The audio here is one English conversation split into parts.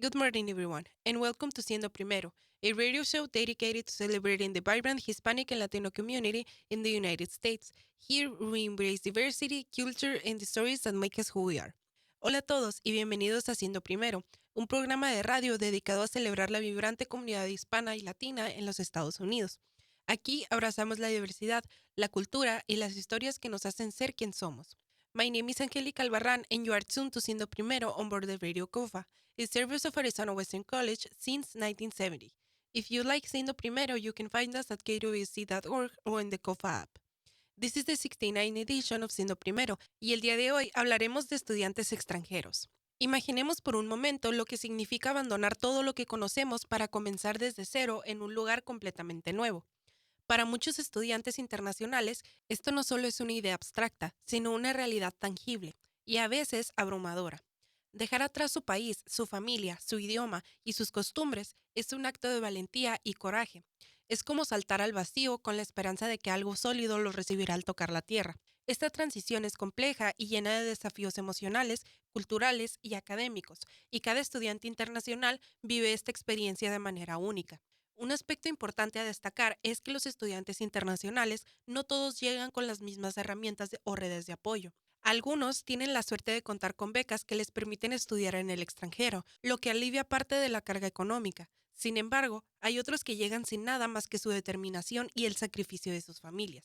Good morning, everyone, and welcome to Siendo Primero, a radio show dedicated to celebrating the vibrant Hispanic and Latino community in the United States. Here we embrace diversity, culture, and the stories that make us who we are. Hola a todos y bienvenidos a Siendo Primero, un programa de radio dedicado a celebrar la vibrante comunidad hispana y latina en los Estados Unidos. Aquí abrazamos la diversidad, la cultura y las historias que nos hacen ser quien somos. My name is Angelica Albarrán, and you are tuned to Siendo Primero on board the Radio COFA, a service of Arizona Western College since 1970. If you like Siendo Primero, you can find us at kwc.org or in the COFA app. This is the 69th edition of Siendo Primero, y el día de hoy hablaremos de estudiantes extranjeros. Imaginemos por un momento lo que significa abandonar todo lo que conocemos para comenzar desde cero en un lugar completamente nuevo. Para muchos estudiantes internacionales, esto no solo es una idea abstracta, sino una realidad tangible y a veces abrumadora. Dejar atrás su país, su familia, su idioma y sus costumbres es un acto de valentía y coraje. Es como saltar al vacío con la esperanza de que algo sólido lo recibirá al tocar la tierra. Esta transición es compleja y llena de desafíos emocionales, culturales y académicos, y cada estudiante internacional vive esta experiencia de manera única. Un aspecto importante a destacar es que los estudiantes internacionales no todos llegan con las mismas herramientas o redes de apoyo. Algunos tienen la suerte de contar con becas que les permiten estudiar en el extranjero, lo que alivia parte de la carga económica. Sin embargo, hay otros que llegan sin nada más que su determinación y el sacrificio de sus familias.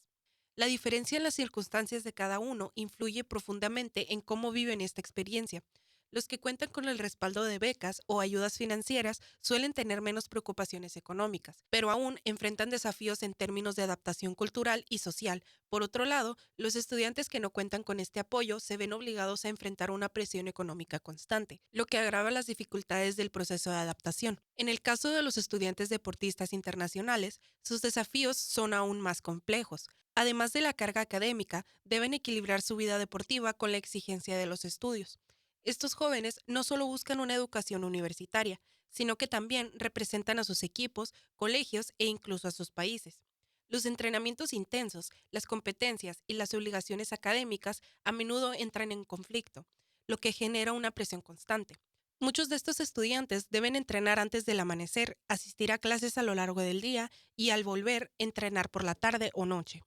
La diferencia en las circunstancias de cada uno influye profundamente en cómo viven esta experiencia. Los que cuentan con el respaldo de becas o ayudas financieras suelen tener menos preocupaciones económicas, pero aún enfrentan desafíos en términos de adaptación cultural y social. Por otro lado, los estudiantes que no cuentan con este apoyo se ven obligados a enfrentar una presión económica constante, lo que agrava las dificultades del proceso de adaptación. En el caso de los estudiantes deportistas internacionales, sus desafíos son aún más complejos. Además de la carga académica, deben equilibrar su vida deportiva con la exigencia de los estudios. Estos jóvenes no solo buscan una educación universitaria, sino que también representan a sus equipos, colegios e incluso a sus países. Los entrenamientos intensos, las competencias y las obligaciones académicas a menudo entran en conflicto, lo que genera una presión constante. Muchos de estos estudiantes deben entrenar antes del amanecer, asistir a clases a lo largo del día y al volver, entrenar por la tarde o noche.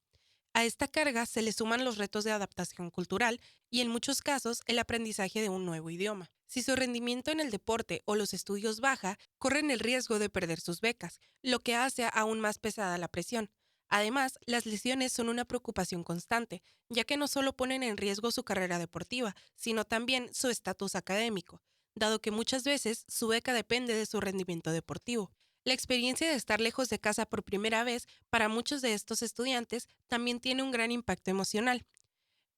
A esta carga se le suman los retos de adaptación cultural y en muchos casos el aprendizaje de un nuevo idioma. Si su rendimiento en el deporte o los estudios baja, corren el riesgo de perder sus becas, lo que hace aún más pesada la presión. Además, las lesiones son una preocupación constante, ya que no solo ponen en riesgo su carrera deportiva, sino también su estatus académico, dado que muchas veces su beca depende de su rendimiento deportivo. La experiencia de estar lejos de casa por primera vez para muchos de estos estudiantes también tiene un gran impacto emocional.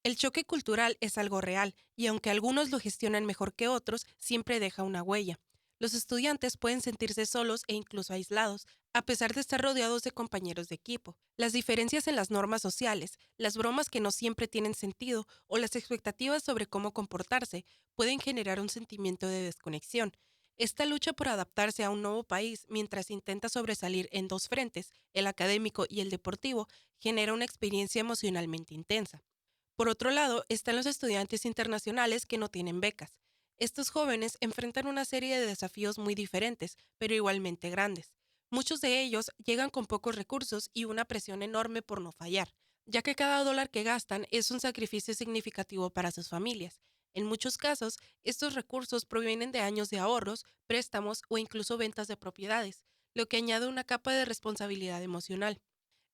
El choque cultural es algo real y aunque algunos lo gestionan mejor que otros, siempre deja una huella. Los estudiantes pueden sentirse solos e incluso aislados, a pesar de estar rodeados de compañeros de equipo. Las diferencias en las normas sociales, las bromas que no siempre tienen sentido o las expectativas sobre cómo comportarse pueden generar un sentimiento de desconexión. Esta lucha por adaptarse a un nuevo país mientras intenta sobresalir en dos frentes, el académico y el deportivo, genera una experiencia emocionalmente intensa. Por otro lado, están los estudiantes internacionales que no tienen becas. Estos jóvenes enfrentan una serie de desafíos muy diferentes, pero igualmente grandes. Muchos de ellos llegan con pocos recursos y una presión enorme por no fallar, ya que cada dólar que gastan es un sacrificio significativo para sus familias. En muchos casos, estos recursos provienen de años de ahorros, préstamos o incluso ventas de propiedades, lo que añade una capa de responsabilidad emocional.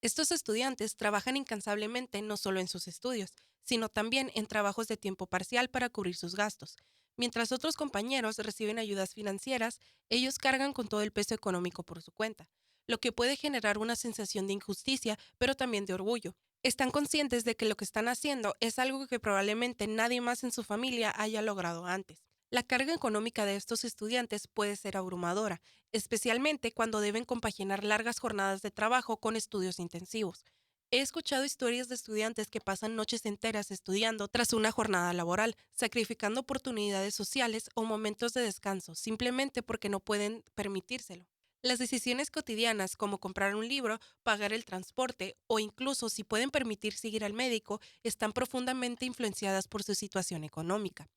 Estos estudiantes trabajan incansablemente no solo en sus estudios, sino también en trabajos de tiempo parcial para cubrir sus gastos. Mientras otros compañeros reciben ayudas financieras, ellos cargan con todo el peso económico por su cuenta, lo que puede generar una sensación de injusticia, pero también de orgullo. Están conscientes de que lo que están haciendo es algo que probablemente nadie más en su familia haya logrado antes. La carga económica de estos estudiantes puede ser abrumadora, especialmente cuando deben compaginar largas jornadas de trabajo con estudios intensivos. He escuchado historias de estudiantes que pasan noches enteras estudiando tras una jornada laboral, sacrificando oportunidades sociales o momentos de descanso, simplemente porque no pueden permitírselo. Las decisiones cotidianas, como comprar un libro, pagar el transporte o incluso si pueden permitirse ir al médico, están profundamente influenciadas por su situación económica.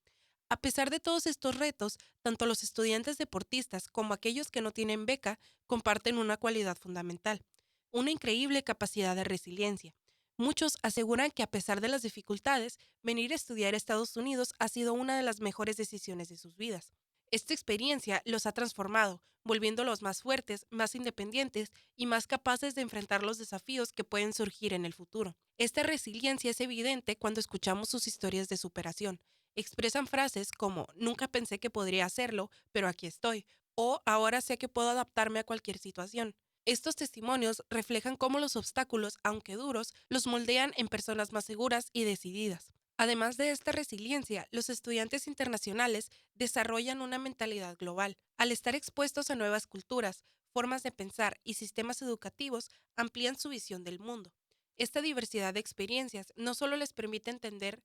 A pesar de todos estos retos, tanto los estudiantes deportistas como aquellos que no tienen beca comparten una cualidad fundamental, una increíble capacidad de resiliencia. Muchos aseguran que a pesar de las dificultades, venir a estudiar a Estados Unidos ha sido una de las mejores decisiones de sus vidas. Esta experiencia los ha transformado, volviéndolos más fuertes, más independientes y más capaces de enfrentar los desafíos que pueden surgir en el futuro. Esta resiliencia es evidente cuando escuchamos sus historias de superación. Expresan frases como nunca pensé que podría hacerlo, pero aquí estoy, o ahora sé que puedo adaptarme a cualquier situación. Estos testimonios reflejan cómo los obstáculos, aunque duros, los moldean en personas más seguras y decididas. Además de esta resiliencia, los estudiantes internacionales desarrollan una mentalidad global. Al estar expuestos a nuevas culturas, formas de pensar y sistemas educativos, amplían su visión del mundo. Esta diversidad de experiencias no solo les permite entender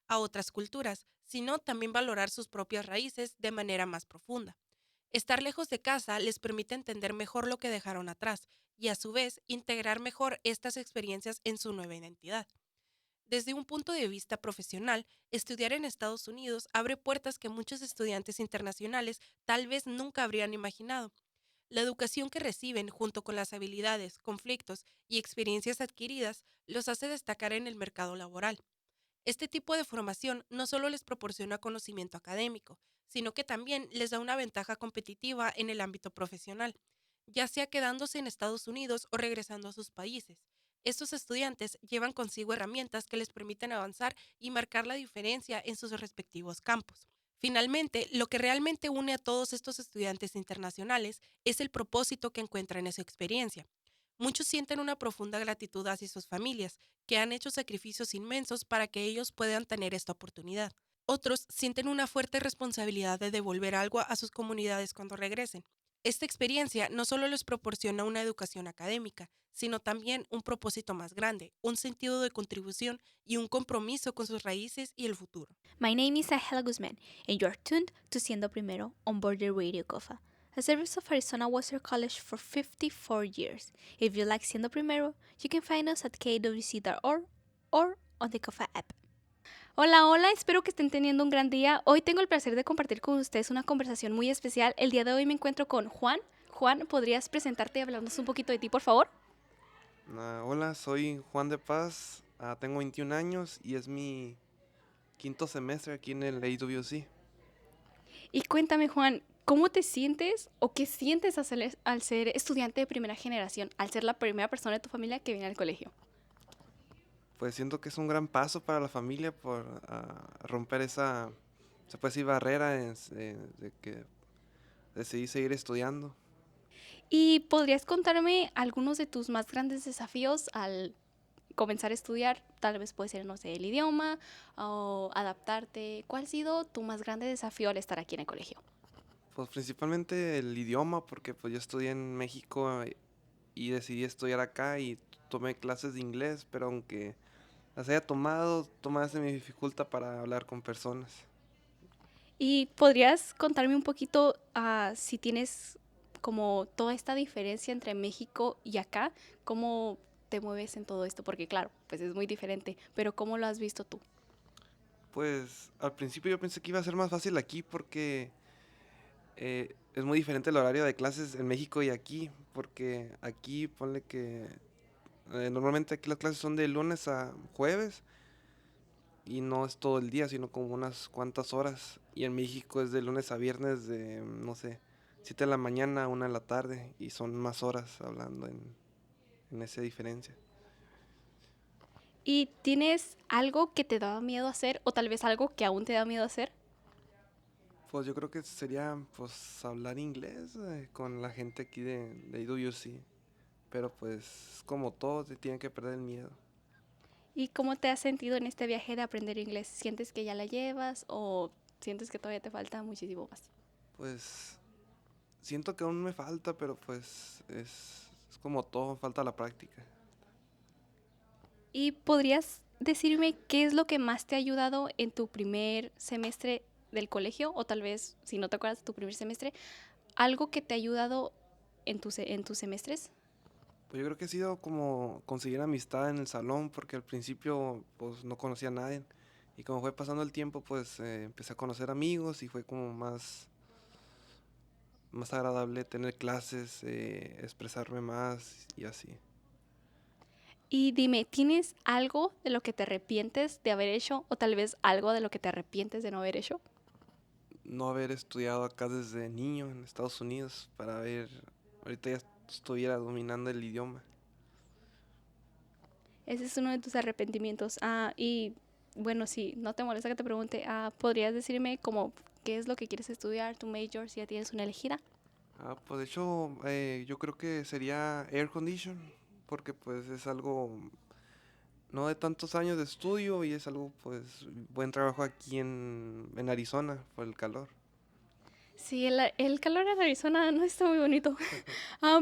a otras culturas, sino también valorar sus propias raíces de manera más profunda. Estar lejos de casa les permite entender mejor lo que dejaron atrás y a su vez integrar mejor estas experiencias en su nueva identidad. Desde un punto de vista profesional, estudiar en Estados Unidos abre puertas que muchos estudiantes internacionales tal vez nunca habrían imaginado. La educación que reciben, junto con las habilidades, conflictos y experiencias adquiridas, los hace destacar en el mercado laboral. Este tipo de formación no solo les proporciona conocimiento académico, sino que también les da una ventaja competitiva en el ámbito profesional, ya sea quedándose en Estados Unidos o regresando a sus países. Estos estudiantes llevan consigo herramientas que les permiten avanzar y marcar la diferencia en sus respectivos campos. Finalmente, lo que realmente une a todos estos estudiantes internacionales es el propósito que encuentran en su experiencia. Muchos sienten una profunda gratitud hacia sus familias, que han hecho sacrificios inmensos para que ellos puedan tener esta oportunidad. Otros sienten una fuerte responsabilidad de devolver algo a sus comunidades cuando regresen. Esta experiencia no solo les proporciona una educación académica, sino también un propósito más grande, un sentido de contribución y un compromiso con sus raíces y el futuro. My name is Ángela Guzmán, and you are tuned to Siendo Primero on Border Radio Cofa, a service of Arizona Western College for 54 years. If you like Siendo Primero, you can find us at kwc.org or on the Cofa app. Hola, hola, espero que estén teniendo un gran día. Hoy tengo el placer de compartir con ustedes una conversación muy especial. El día de hoy me encuentro con Juan. Juan, ¿podrías presentarte y hablarnos un poquito de ti, por favor? Hola, soy Juan de Paz, tengo 21 años y es mi quinto semestre aquí en el AWC. Y cuéntame, Juan, ¿cómo te sientes o qué sientes al ser estudiante de primera generación, al ser la primera persona de tu familia que viene al colegio? Pues siento que es un gran paso para la familia por romper esa, se puede decir, barrera de que decidí seguir estudiando. ¿Y podrías contarme algunos de tus más grandes desafíos al comenzar a estudiar? Tal vez puede ser, no sé, el idioma o adaptarte. ¿Cuál ha sido tu más grande desafío al estar aquí en el colegio? Pues principalmente el idioma, porque pues yo estudié en México y decidí estudiar acá y tomé clases de inglés, pero aunque las haya tomado, se me dificulta para hablar con personas. ¿Y podrías contarme un poquito si tienes como toda esta diferencia entre México y acá? ¿Cómo te mueves en todo esto? Porque claro, pues es muy diferente, pero ¿cómo lo has visto tú? Pues al principio yo pensé que iba a ser más fácil aquí porque es muy diferente el horario de clases en México y aquí, porque aquí ponle que normalmente aquí las clases son de lunes a jueves y no es todo el día, sino como unas cuantas horas. Y en México es de lunes a viernes de, no sé, 7 de la mañana a 1 de la tarde y son más horas hablando en esa diferencia. ¿Y tienes algo que te daba miedo hacer o tal vez algo que aún te da miedo hacer? Pues yo creo que sería pues hablar inglés con la gente aquí de IWC. Pero pues como todo, te tienen que perder el miedo. ¿Y cómo te has sentido en este viaje de aprender inglés? ¿Sientes que ya la llevas o sientes que todavía te falta muchísimo más? Pues siento que aún me falta, pero pues es como todo, falta la práctica. ¿Y podrías decirme qué es lo que más te ha ayudado en tu primer semestre del colegio? O tal vez, si no te acuerdas de tu primer semestre, algo que te ha ayudado en tus semestres. Pues yo creo que ha sido como conseguir amistad en el salón, porque al principio pues no conocía a nadie. Y como fue pasando el tiempo, pues empecé a conocer amigos y fue como más agradable tener clases, expresarme más y así. Y dime, ¿tienes algo de lo que te arrepientes de haber hecho o tal vez algo de lo que te arrepientes de no haber hecho? No haber estudiado acá desde niño en Estados Unidos para ver, ahorita ya estuviera dominando el idioma. Ese es uno de tus arrepentimientos. Y bueno, si no te molesta que te pregunte, ¿podrías decirme como qué es lo que quieres estudiar, tu major, si ya tienes una elegida? Pues de hecho, yo creo que sería air condition, porque pues es algo no de tantos años de estudio y es algo pues buen trabajo aquí en Arizona por el calor. Sí, el calor en Arizona no está muy bonito.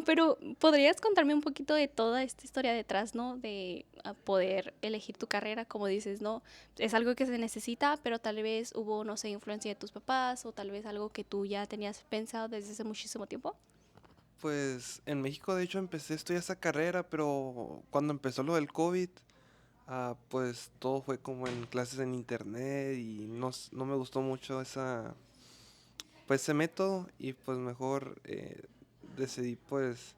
Pero ¿podrías contarme un poquito de toda esta historia detrás, ¿no? De poder elegir tu carrera, como dices, ¿no? Es algo que se necesita, pero tal vez hubo, no sé, influencia de tus papás o tal vez algo que tú ya tenías pensado desde hace muchísimo tiempo. Pues en México de hecho empecé a estudiar esa carrera, pero cuando empezó lo del COVID, pues todo fue como en clases en internet y no me gustó mucho pues ese método y pues mejor decidí pues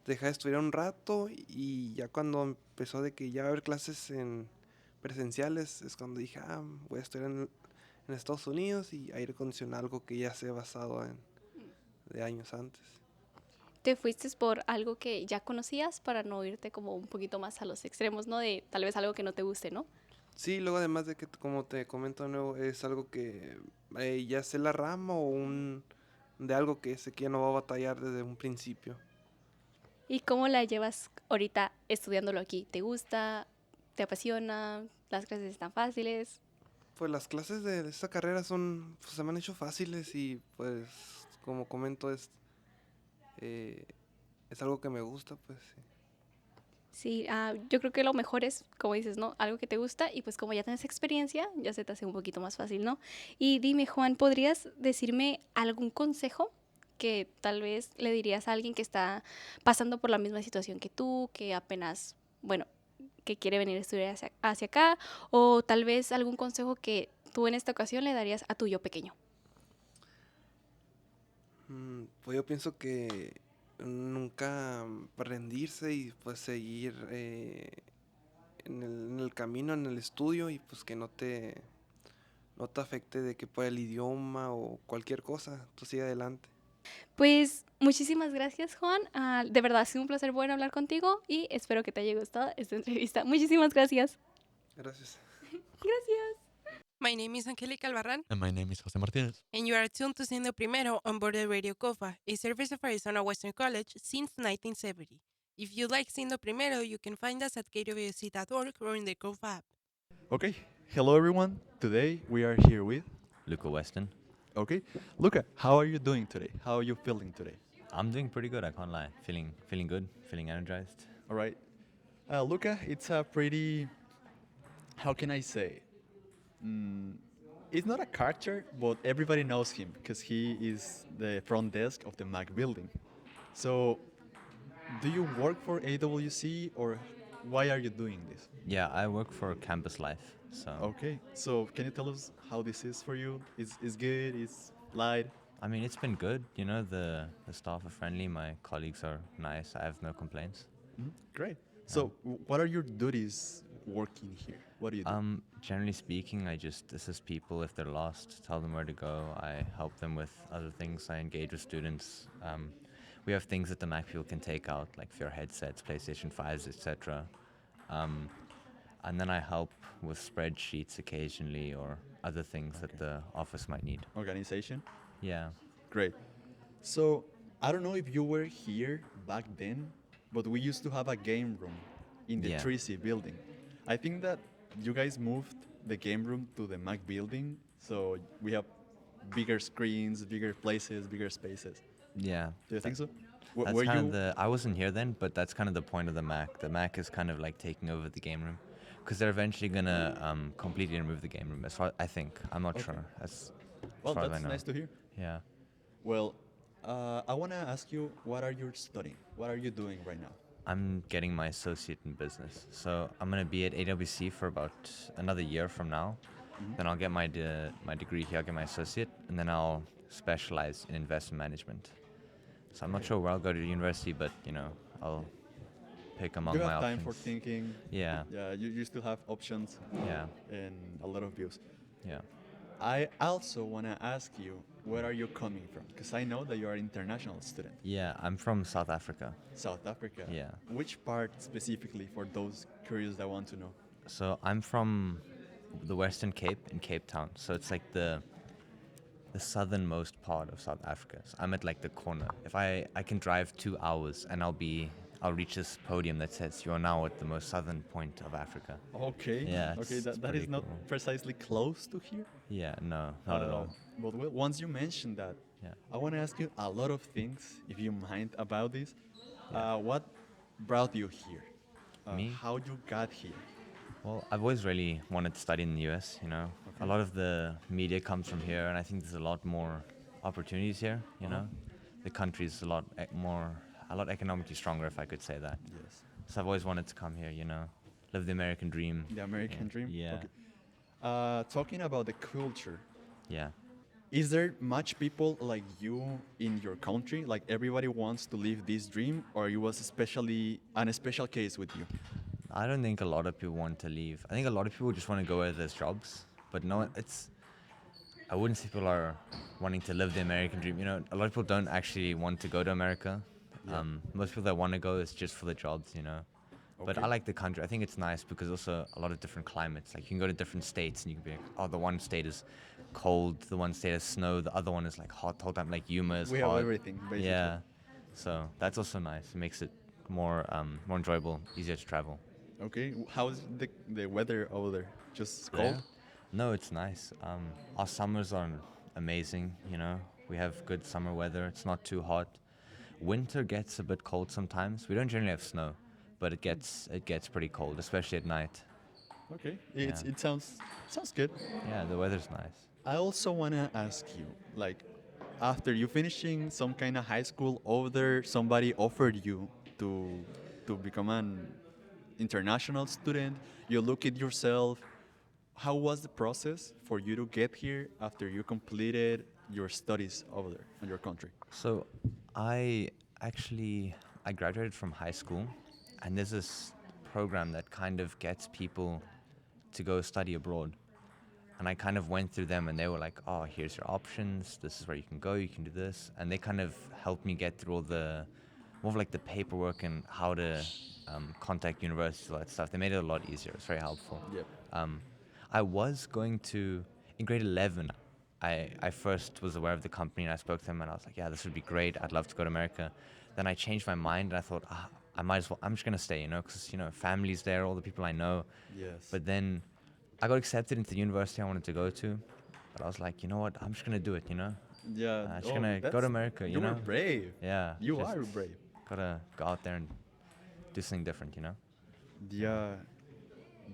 dejar de estudiar un rato y ya cuando empezó de que ya va a haber clases en presenciales es cuando dije, voy a estudiar en Estados Unidos y aire acondicionado, algo que ya sé basado en de años antes. Te fuiste por algo que ya conocías para no irte como un poquito más a los extremos, ¿no? De tal vez algo que no te guste, ¿no? Sí, luego además de que como te comento de nuevo, es algo que ya sé la rama o de algo que sé que ya no va a batallar desde un principio. ¿Y cómo la llevas ahorita estudiándolo aquí? ¿Te gusta? ¿Te apasiona? ¿Las clases están fáciles? Pues las clases de esta carrera pues, se me han hecho fáciles y pues como comento eh, es algo que me gusta, pues sí. Sí, yo creo que lo mejor es, como dices, ¿no? Algo que te gusta y pues como ya tienes experiencia, ya se te hace un poquito más fácil, ¿no? Y dime, Juan, ¿podrías decirme algún consejo que tal vez le dirías a alguien que está pasando por la misma situación que tú, que apenas, bueno, que quiere venir a estudiar hacia acá, o tal vez algún consejo que tú en esta ocasión le darías a tu yo pequeño? Pues yo pienso que nunca rendirse y pues seguir en el camino, en el estudio y pues que no te afecte de que por el idioma o cualquier cosa, tú sigue adelante. Pues muchísimas gracias, Juan. De verdad, ha sido un placer bueno hablar contigo y espero que te haya gustado esta entrevista. Muchísimas gracias. Gracias. Gracias. My name is Angelica Albarran, And my name is Jose Martinez. and you are tuned to Siendo Primero on board the Radio COFA, a service of Arizona Western College since 1970. If you like Siendo Primero, you can find us at kwc.org or in the COFA app. Okay, hello everyone. Today we are here with. Luca Weston. Okay, Luca, how are you doing today? How are you feeling today? I'm doing pretty good, I can't lie. Feeling good, feeling energized. All right, Luca, it's a pretty. How can I say? Mm, it's not a character, but everybody knows him because he is the front desk of the Mac building. So, do you work for AWC or why are you doing this? Yeah, I work for Campus Life, so Okay, so can you tell us how this is for you? Is good? Is light? I mean it's been good, you know, the staff are friendly, my colleagues are nice, I have no complaints. Great. So, what are your duties working here? What do you do? Generally speaking, I just assist people if they're lost, tell them where to go. I help them with other things. I engage with students. We have things that the Mac people can take out, like VR headsets, PlayStation 5s, etc. And then I help with spreadsheets occasionally or other things that the office might need. Organization? Yeah. Great. So, I don't know if you were here back then, but we used to have a game room in the Yeah. 3C building. I think that you guys moved the game room to the Mac building, so we have bigger screens, bigger places, bigger spaces. Yeah. Do you think so? That's Were kind you of I wasn't here then, but that's kind of the point of the Mac. The Mac is kind of like taking over the game room, because they're eventually gonna completely remove the game room. As far I think, I'm not Okay. sure. As Well, far as I that's know. nice to hear. Yeah. Well, I want to ask you, what are you studying? What are you doing right now? I'm getting my associate in business. So I'm gonna be at AWC for about another year from now. Then I'll get my degree here. I'll get my associate, and then I'll specialize in investment management. So I'm not sure where I'll go to university, but I'll pick You among my have time for options. thinking. Yeah, Yeah, you still have options yeah, and a lot of views. yeah. I also want to ask you, where are you coming from? Because I know that you are an international student. Yeah, I'm from South Africa. South Africa. Yeah. Which part specifically for those curious that want to know? So I'm from the Western Cape in Cape Town. So it's like the southernmost part of South Africa. So I'm at like the corner. If I can drive 2 hours and I'll reach this podium that says you're now at the most southern point of Africa. Okay. Yeah, Okay, it's that is pretty not cool. precisely close to here. Yeah, no, not at all. But well, once you mentioned that, Yeah. I want to ask you a lot of things, if you mind, about this. Yeah. What brought you here? Me? How you got here? Well, I've always really wanted to study in the US, you know. A lot of the media comes from here, and I think there's a lot more opportunities here, you know. The country's a lot economically stronger, if I could say that. Yes. So I've always wanted to come here, you know, live the American dream. The American dream? Yeah. Okay. Talking about the culture, Yeah. is there much people like you in your country? Like everybody wants to live this dream, or it was especially an special case with you? I don't think a lot of people want to leave. I think a lot of people just want to go where there's jobs, but no, I wouldn't say people are wanting to live the American dream. You know, a lot of people don't actually want to go to America. Yeah. Most people that want to go is just for the jobs, you know. But Okay. I like the country. I think it's nice because also a lot of different climates. Like you can go to different states and you can be like, oh, the one state is cold, the one state is snow, the other one is like hot the whole time. Like Yuma is We hot. have everything, basically. Yeah. So that's also nice. It makes it more enjoyable, easier to travel. Okay. How's the weather over there? Just There? cold? No, it's nice. Our summers are amazing, you know. We have good summer weather. It's not too hot. Winter gets a bit cold sometimes. We don't generally have snow, but it gets pretty cold, especially at night. Okay. Yeah. It sounds good. Yeah, the weather's nice. I also want to ask you, like, after you finishing some kind of high school over there, somebody offered you to become an international student. You look at yourself. How was the process for you to get here after you completed your studies over there in your country? So, I I graduated from high school, and there's this program that kind of gets people to go study abroad. And I kind of went through them, and they were like, "Oh, here's your options. This is where you can go. You can do this." And they kind of helped me get through all the more of like the paperwork and how to contact universities, all that stuff. They made it a lot easier. It's very helpful. Yep. Um, I was going to in grade 11. I first was aware of the company and I spoke to them and I was like, "Yeah, this would be great. I'd love to go to America." Then I changed my mind and I thought, I might as well. I'm just gonna stay, you know, because family's there, all the people I know. Yes. But then I got accepted into the university I wanted to go to, but I was like, you know what? I'm just gonna do it, you know. Yeah. I'm just gonna go to America, you were know. brave. Yeah. You just are brave. Gotta go out there and do something different, you know. Yeah.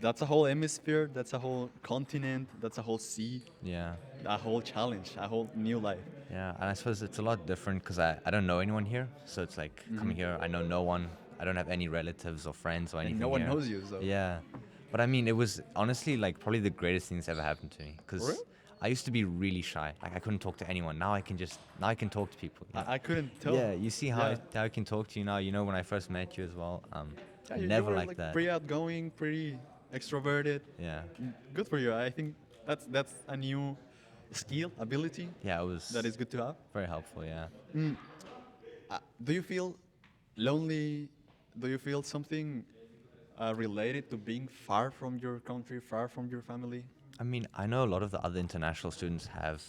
That's a whole hemisphere. That's a whole continent. That's a whole sea. Yeah. A whole challenge. A whole new life. Yeah, and I suppose it's a lot different because I don't know anyone here, so it's like coming here, I know no one. I don't have any relatives or friends or anything. And no one here. knows you, so. Yeah, but I mean, it was honestly like probably the greatest thing that's ever happened to me because Really? I used to be really shy. Like I couldn't talk to anyone. Now I can talk to people. You know? I couldn't tell. Yeah, you see how Yeah. I can talk to you now. You know when I first met you as well. Yeah, you Never were like that. pretty outgoing, pretty extroverted. Yeah, Good for you. I think that's a new skill, ability yeah, it was that is good to have. very helpful. Yeah. Do you feel lonely? Do you feel something related to being far from your country, far from your family? I mean, I know a lot of the other international students have.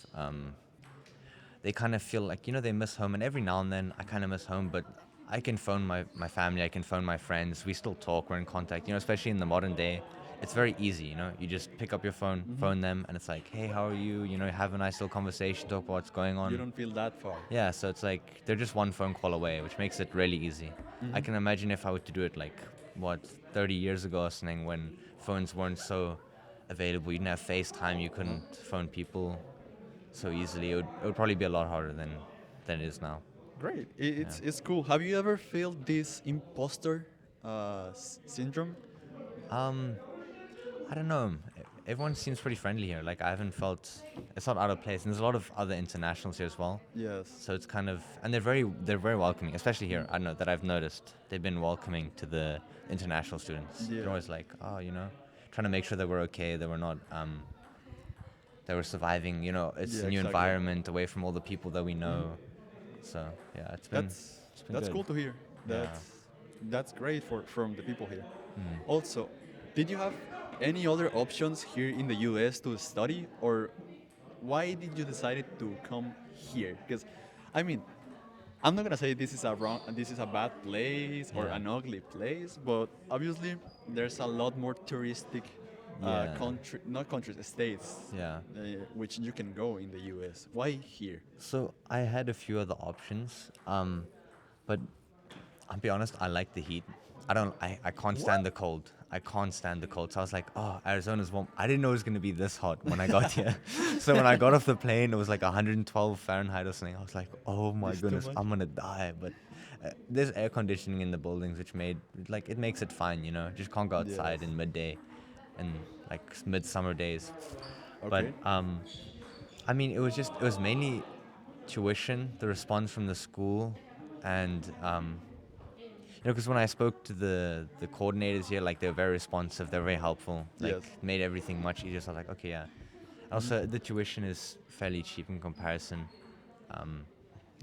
They kind of feel like they miss home, and every now and then I kind of miss home. But I can phone my family, I can phone my friends. We still talk, we're in contact. Especially in the modern day, it's very easy. You just pick up your phone, phone them, and it's like, hey, how are you? Have a nice little conversation, talk about what's going on. You don't feel that far. Yeah, so it's like they're just one phone call away, which makes it really easy. I can imagine if I were to do it like 30 years ago or something, when phones weren't so available. You didn't have FaceTime, you couldn't phone people so easily. It would probably be a lot harder than it is now. Great. It's cool. Have you ever felt this imposter syndrome? Um, I don't know. Everyone seems pretty friendly here. Like I haven't felt it's not out of place, and there's a lot of other internationals here as well. Yes. So it's kind of, and they're very welcoming, especially here. I don't know that I've noticed they've been welcoming to the international students. Yeah. They're always like, oh, trying to make sure that we're okay, that we're not, that we're surviving. It's Yeah, a new exactly. environment away from all the people that we know. So yeah, That's it's been that's good. cool to hear. Yeah. That's great from the people here. Mm. Also, did you have any other options here in the US to study, or why did you decide to come here? Because, I mean, I'm not gonna say this is a bad place or Yeah. an ugly place, but obviously there's a lot more touristic Yeah. not countries, states, Yeah. which you can go in the US. Why here? So I had a few other options, but I'll be honest, I like the heat. I can't stand the cold. I can't stand the cold. So I was like, oh, Arizona's warm. I didn't know it was going to be this hot when I got here. So when I got off the plane, it was like 112 Fahrenheit or something. I was like, oh my It's too goodness, much? I'm going to die. But there's air conditioning in the buildings, which it makes it fine, Just can't go outside Yes. in midday and like midsummer days. But Okay. I mean, it was mainly tuition, the response from the school, and because when I spoke to the coordinators here, like they were very responsive, they're very helpful, like Yes. made everything much easier. So I was like, okay, yeah. Also, the tuition is fairly cheap in comparison. Um,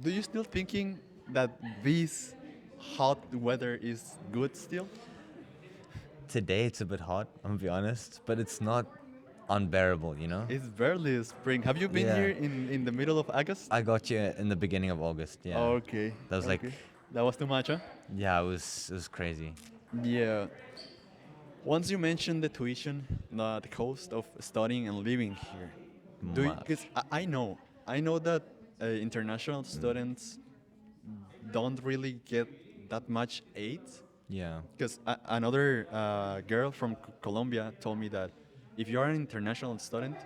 Do you still thinking that this hot weather is good still? Today it's a bit hot, I'm gonna be honest, but it's not unbearable. It's barely spring. Have you been Yeah. here in the middle of August? I got you in the beginning of August. Yeah, Okay. that was like, Okay. That was too much, huh? yeah, it was crazy. Yeah. Once you mentioned the tuition, the cost of studying and living here, because Much. I know that international students don't really get that much aid. Yeah, Because another girl from Colombia told me that if you are an international student,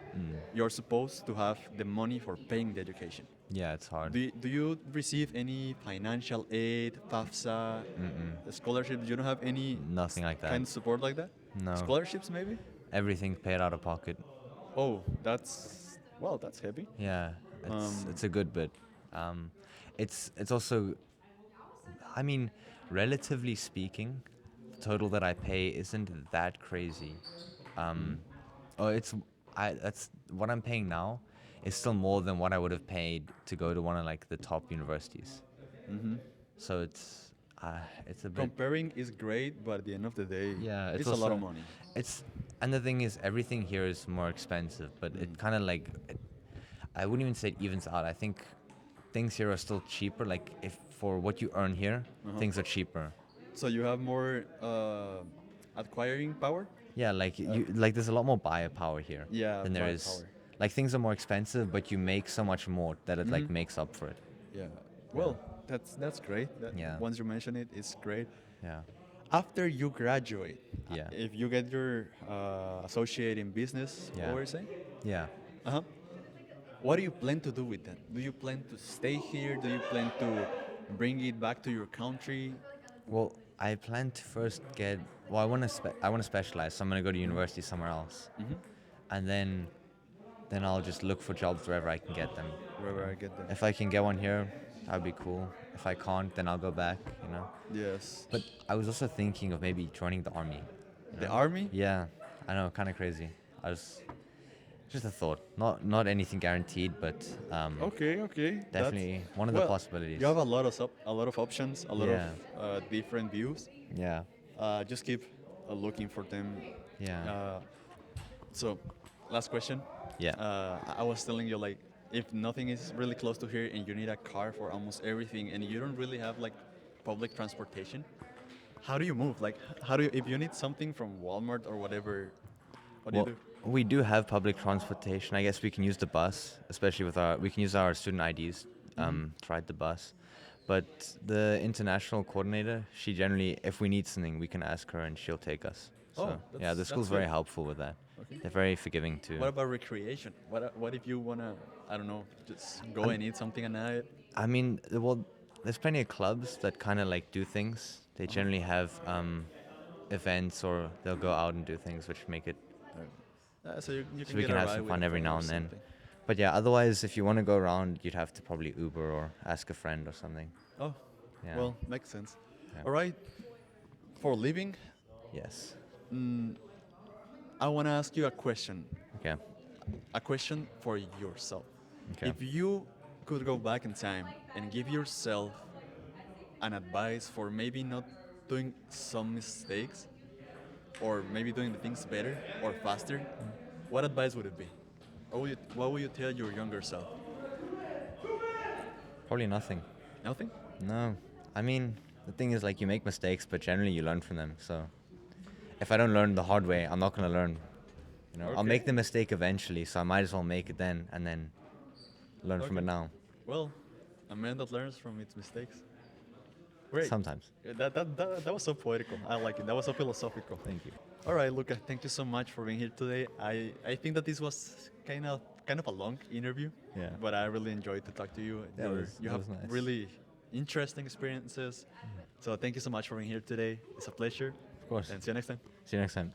you're supposed to have the money for paying the education. yeah, it's hard. Do you receive any financial aid, FAFSA, scholarships? You don't have any Nothing like that. kind of support like that? No. Scholarships, maybe? Everything paid out of pocket. Oh, that's heavy. Yeah, Um, it's a good bit. Um, it's also, I mean, relatively speaking, the total that I pay isn't that crazy. Um, oh, that's what I'm paying now is still more than what I would have paid to go to one of like the top universities. So it's a bit. Comparing is great, but at the end of the day, Yeah, it's a lot of money. It's and the thing is, everything here is more expensive, but it kind of like I wouldn't even say it evens out. I think things here are still cheaper. Like if for what you earn here, things are cheaper. So you have more acquiring power? Yeah, like like there's a lot more buyer power here Yeah, than there buyer is. power. Like things are more expensive, but you make so much more that it like makes up for it. Yeah. Well, that's great. Yeah. Once you mention it, it's great. Yeah. After you graduate, Yeah. if you get your associate in business, Yeah. what were you saying? Yeah. Uh-huh. What do you plan to do with that? Do you plan to stay here? Do you plan to bring it back to your country? Well, I plan to first get. Well, I want to specialize. So I'm gonna go to university somewhere else, and then I'll just look for jobs wherever I can get them. Wherever I get them. If I can get one here, that'd be cool. If I can't, then I'll go back. Yes. But I was also thinking of maybe joining the army. The army? Yeah, I know, kind of crazy. I was just a thought. Not anything guaranteed, but Okay, okay. definitely one of the possibilities. You have a lot of options, a lot Yeah. of different views. Yeah, Just keep looking for them. yeah, So, last question. yeah. I was telling you, like, if nothing is really close to here and you need a car for almost everything and you don't really have like public transportation, how do you move? Like, how do you, if you need something from Walmart or whatever, what do Well, you do? we do have public transportation. I guess we can use the bus, especially we can use our student IDs to ride the bus. But the international coordinator, she generally, if we need something, we can ask her and she'll take us. So Oh, yeah, that's- the school's that's very good. helpful with that. Okay. They're very forgiving too. What about recreation? What if you wanna, I don't know, just go and eat something at night? I mean, well, there's plenty of clubs that kind of like do things. They generally have events, or they'll go out and do things which make it So you so can we get can a have ride some with fun a every friend now or and then. something. But yeah, otherwise, if you want to go around, you'd have to probably Uber or ask a friend or something. Oh, Yeah. well, makes sense. Yeah. All right. For living, Yes. I want to ask you a question. Okay. A question for yourself. Okay. If you could go back in time and give yourself an advice for maybe not doing some mistakes, or maybe doing the things better or faster, what advice would it be? What would you tell your younger self? Probably nothing. Nothing? No. I mean, the thing is, like, you make mistakes, but generally you learn from them. So if I don't learn the hard way, I'm not going to learn. You know, I'll Okay. make the mistake eventually, so I might as well make it then and then learn from it Okay. now. Well, a man that learns from its mistakes. Great. Sometimes. That was so poetical. I like it. That was so philosophical. Thank you. All right, Luca. Thank you so much for being here today. I think that this was kind of a long interview. Yeah. But I really enjoyed to talk to you. That You was have nice. really interesting experiences. So thank you so much for being here today. It's a pleasure. Of course. And see you next time. See you next time.